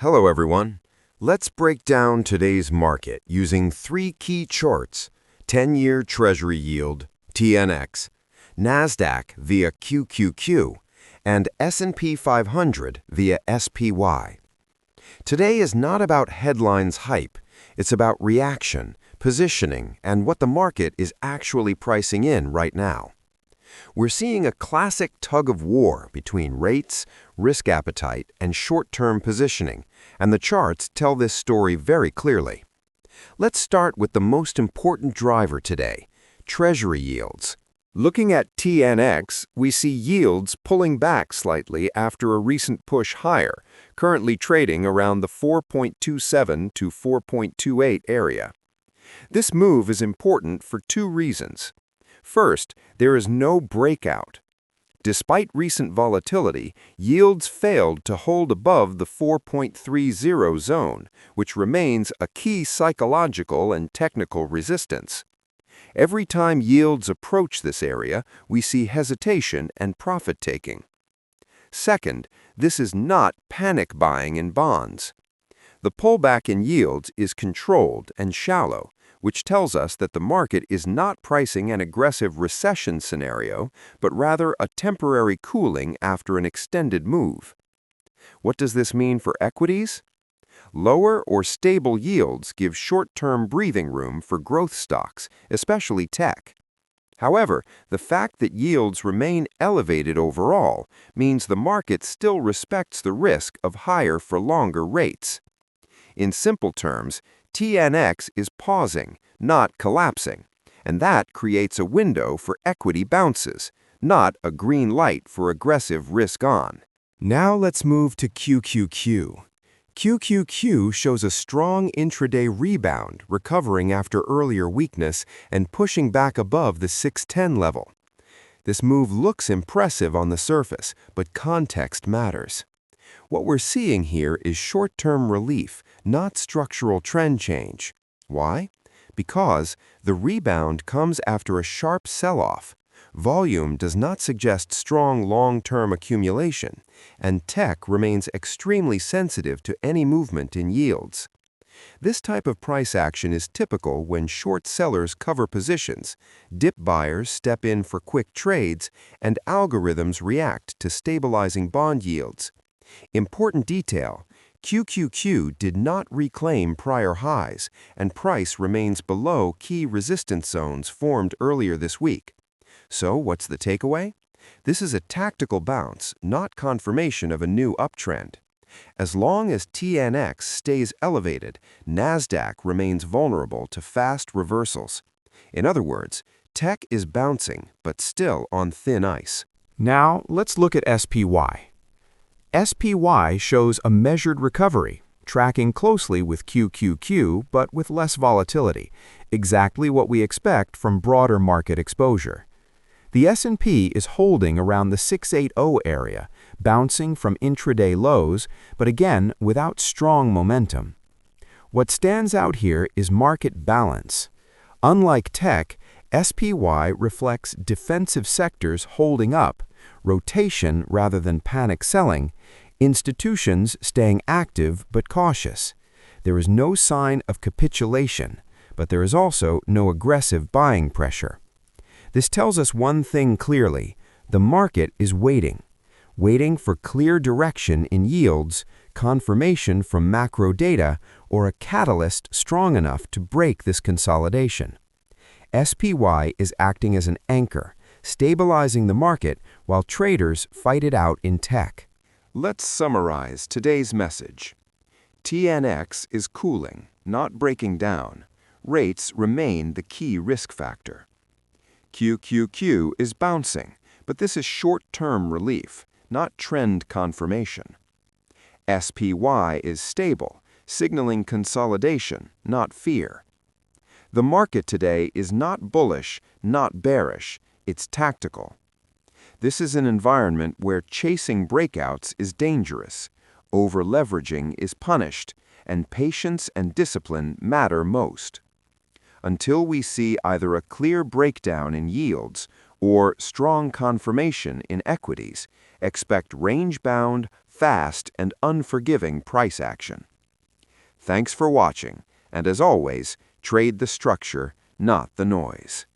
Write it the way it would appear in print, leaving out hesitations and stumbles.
Hello everyone. Let's break down today's market using three key charts: 10-year Treasury Yield, TNX, NASDAQ via QQQ, and S&P 500 via SPY. Today is not about headlines hype, it's about reaction, positioning, and what the market is actually pricing in right now. We're seeing a classic tug-of-war between rates, risk appetite, and short-term positioning, and the charts tell this story very clearly. Let's start with the most important driver today: Treasury yields. Looking at TNX, we see yields pulling back slightly after a recent push higher, currently trading around the 4.27 to 4.28 area. This move is important for two reasons. First, there is no breakout. Despite recent volatility, yields failed to hold above the 4.30 zone, which remains a key psychological and technical resistance. Every time yields approach this area, we see hesitation and profit-taking. Second, this is not panic buying in bonds. The pullback in yields is controlled and shallow, which tells us that the market is not pricing an aggressive recession scenario, but rather a temporary cooling after an extended move. What does this mean for equities? Lower or stable yields give short-term breathing room for growth stocks, especially tech. However, the fact that yields remain elevated overall means the market still respects the risk of higher for longer rates. In simple terms, TNX is pausing, not collapsing, and that creates a window for equity bounces, not a green light for aggressive risk-on. Now let's move to QQQ. QQQ shows a strong intraday rebound, recovering after earlier weakness and pushing back above the 610 level. This move looks impressive on the surface, but context matters. What we're seeing here is short-term relief, not structural trend change. Why? Because the rebound comes after a sharp sell-off. Volume does not suggest strong long-term accumulation, and tech remains extremely sensitive to any movement in yields. This type of price action is typical when short sellers cover positions, dip buyers step in for quick trades, and algorithms react to stabilizing bond yields. Important detail: QQQ did not reclaim prior highs, and price remains below key resistance zones formed earlier this week. So what's the takeaway? This is a tactical bounce, not confirmation of a new uptrend. As long as TNX stays elevated, NASDAQ remains vulnerable to fast reversals. In other words, tech is bouncing, but still on thin ice. Now, let's look at SPY. SPY shows a measured recovery, tracking closely with QQQ but with less volatility, exactly what we expect from broader market exposure. The S&P is holding around the 680 area, bouncing from intraday lows, but again without strong momentum. What stands out here is market balance. Unlike tech, SPY reflects defensive sectors holding up, rotation rather than panic selling, institutions staying active but cautious. There is no sign of capitulation, but there is also no aggressive buying pressure. This tells us one thing clearly: the market is waiting for clear direction in yields, confirmation from macro data, or a catalyst strong enough to break this consolidation. SPY is acting as an anchor, stabilizing the market while traders fight it out in tech. Let's summarize today's message. TNX is cooling, not breaking down. Rates remain the key risk factor. QQQ is bouncing, but this is short-term relief, not trend confirmation. SPY is stable, signaling consolidation, not fear. The market today is not bullish, not bearish, it's tactical. This is an environment where chasing breakouts is dangerous, over-leveraging is punished, and patience and discipline matter most. Until we see either a clear breakdown in yields or strong confirmation in equities, expect range-bound, fast and unforgiving price action. Thanks for watching, and as always, trade the structure, not the noise.